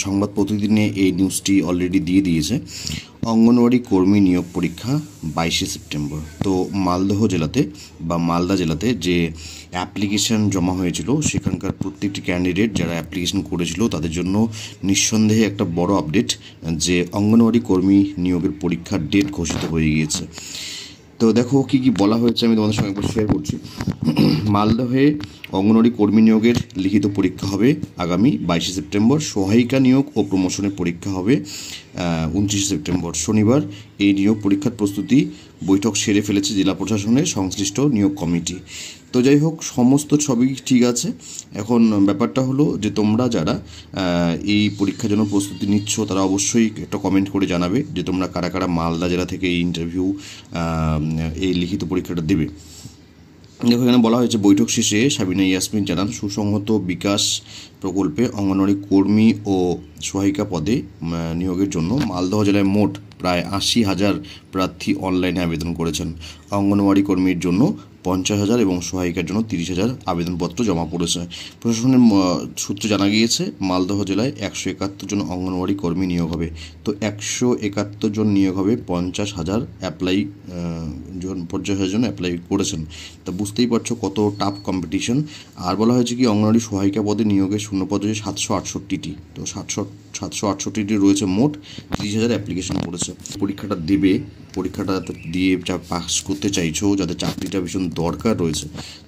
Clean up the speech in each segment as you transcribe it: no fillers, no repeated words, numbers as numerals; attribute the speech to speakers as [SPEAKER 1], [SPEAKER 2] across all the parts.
[SPEAKER 1] সংবাদ প্রতিদিনে এই নিউজটি অলরেডি দিয়ে দিয়েছে। অঙ্গনওয়াড়ি কর্মী নিয়োগ পরীক্ষা 22শে সেপ্টেম্বর। তো মালদহ জেলাতে বা মালদা জেলাতে যে অ্যাপ্লিকেশন জমা হয়েছিল সেখানকার প্রত্যেকটি ক্যান্ডিডেট যারা অ্যাপ্লিকেশন করেছিল তাদের জন্য নিঃসন্দেহে একটা বড় আপডেট যে অঙ্গনওয়াড়ি কর্মী নিয়োগের পরীক্ষার ডেট ঘোষিত হয়ে গিয়েছে। তো দেখো কী কী বলা হয়েছে আমি তোমাদের সঙ্গে একবার শেয়ার করছি। মালদহে অঙ্গনওয়াড়ি কর্মী নিয়োগের লিখিত পরীক্ষা হবে আগামী 22শে সেপ্টেম্বর। সহায়িকা নিয়োগ ও প্রমোশনের পরীক্ষা হবে 29শে সেপ্টেম্বর শনিবার। এই নিয়োগ পরীক্ষার প্রস্তুতি বৈঠক সেরে ফেলেছে জেলা প্রশাসনের সংশ্লিষ্ট নিয়োগ কমিটি। তো যাই হোক, সমস্ত সবই ঠিক আছে। এখন ব্যাপারটা হলো যে তোমরা যারা এই পরীক্ষার জন্য প্রস্তুতি নিচ্ছ তারা অবশ্যই একটা কমেন্ট করে জানাবে যে তোমরা কারা কারা মালদা জেলা থেকে এই ইন্টারভিউ এই লিখিত পরীক্ষাটা দেবে। দেখো, এখানে বলা হয়েছে বৈঠক শেষে সাবিনা ইয়াসমিন জানান সুসংহত বিকাশ প্রকল্পে অঙ্গনওয়াড়ি কর্মী ও সহায়িকা পদে নিয়োগের জন্য মালদহ জেলায় মোট প্রায় 80,000 প্রার্থী অনলাইনে আবেদন করেছেন। অঙ্গনওয়াড়ি কর্মীর জন্য 50,000 এবং সহায়িকার জন্য 30,000 আবেদনপত্র জমা পড়েছে। প্রশাসনের সূত্রে জানা গিয়েছে মালদহ জেলায় 171 জন অঙ্গনওয়াড়ি কর্মী নিয়োগ হবে। তো 171 জন নিয়োগ হবে, 50,000 জন অ্যাপ্লাই করেছেন। তা বুঝতেই পারছো কত টাফ কম্পিটিশন। আর বলা হয়েছে কি অঙ্গনওয়াড়ি সহায়িকা পদে নিয়োগের শূন্যপদ হচ্ছে 768টি। তো 768টি রয়েছে, মোট 30,000 অ্যাপ্লিকেশন করেছে। পরীক্ষাটা দেবে, পরীক্ষাটা দিয়ে যা পাস করতে চাইছো, যাদের চাকরিটা ভীষণ দরকার রয়েছে,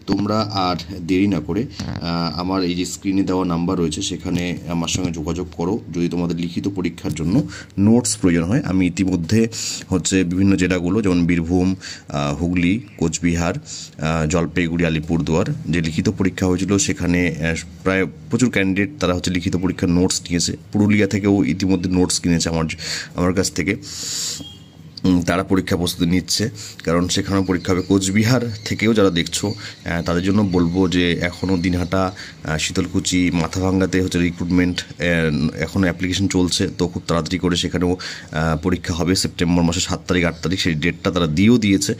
[SPEAKER 1] তোমরা আর দেরি না করে আমার এই যে স্ক্রিনে দেওয়া নাম্বার রয়েছে সেখানে আমার সঙ্গে যোগাযোগ করো যদি তোমাদের লিখিত পরীক্ষার জন্য নোটস প্রয়োজন হয়। আমি ইতিমধ্যে বিভিন্ন জেলাগুলো যেমন বীরভূম, হুগলি, কোচবিহার, জলপাইগুড়ি, আলিপুরদুয়ার যে লিখিত পরীক্ষা হয়েছিল সেখানে প্রায় প্রচুর ক্যান্ডিডেট তারা লিখিত পরীক্ষার নোটস নিয়েছে। পুরুলিয়া থেকেও ইতিমধ্যে নোটস কিনেছে আমার কাছ থেকে, তারা পরীক্ষা প্রস্তুতি নিচ্ছে, কারণ সেখানেও পরীক্ষা হবে। কোচবিহার থেকেও যারা দেখছো তাদের জন্য বলবো যে এখনও দিনহাটা, শীতলকুচি, মাথাভাঙ্গাতে রিক্রুটমেন্ট এখনও অ্যাপ্লিকেশন চলছে। তো খুব তাড়াতাড়ি করে সেখানেও পরীক্ষা হবে সেপ্টেম্বর মাসের 7 তারিখ 8 তারিখ, সেই ডেটটা তারা দিয়েও দিয়েছে।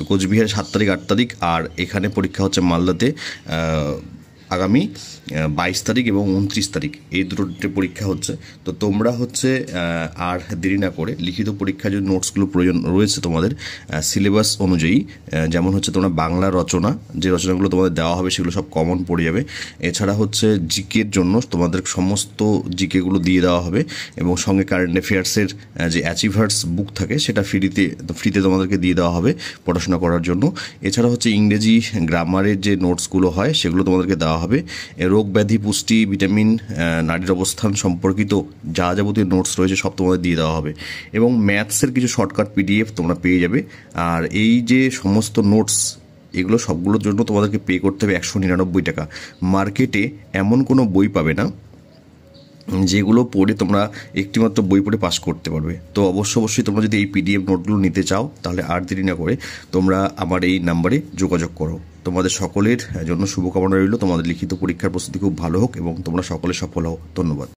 [SPEAKER 1] কোচবিহারে 7 তারিখ 8 তারিখ, আর এখানে পরীক্ষা হচ্ছে মালদাতে আগামী 22 তারিখ এবং 29 তারিখ, এই দুটো পরীক্ষা হচ্ছে। তো তোমরা আর দেরি না করে লিখিত পরীক্ষার যে নোটসগুলো প্রয়োজন রয়েছে তোমাদের সিলেবাস অনুযায়ী, যেমন তোমরা বাংলা রচনা, যে রচনাগুলো তোমাদের দেওয়া হবে সেগুলো সব কমন পড়ে যাবে। এছাড়া জিকের জন্য তোমাদের সমস্ত জিকেগুলো দিয়ে দেওয়া হবে এবং সঙ্গে কারেন্ট অ্যাফেয়ার্সের যে অ্যাচিভার্স বুক থাকে সেটা ফ্রিতে তোমাদেরকে দিয়ে দেওয়া হবে পড়াশোনা করার জন্য। এছাড়া ইংরেজি গ্রামারের যে নোটসগুলো হয় সেগুলো তোমাদেরকে দেওয়া হবে। রোগ ব্যাধি, পুষ্টি, ভিটামিন, নারীর অবস্থান সম্পর্কিত যা যাবতীয় নোটস রয়েছে সব তোমাদের দিয়ে দেওয়া হবে এবং ম্যাথসের কিছু শর্টকাট PDF তোমরা পেয়ে যাবে। আর এই যে সমস্ত নোটস এগুলো সবগুলোর জন্য তোমাদেরকে পে করতে হবে 199 টাকা। মার্কেটে এমন কোনো বই পাবে না যেগুলো পড়ে তোমরা একটিমাত্র বই পড়ে পাস করতে পারবে। তো অবশ্যই তোমরা যদি এই PDF নোটগুলো নিতে চাও তাহলে আর দেরি না করে তোমরা আমার এই নাম্বারে যোগাযোগ করো। তোমাদের সকলের জন্য শুভকামনা রইল। তোমাদের লিখিত পরীক্ষার প্রস্তুতি খুব ভালো হোক এবং তোমরা সকলে সফল হও। ধন্যবাদ।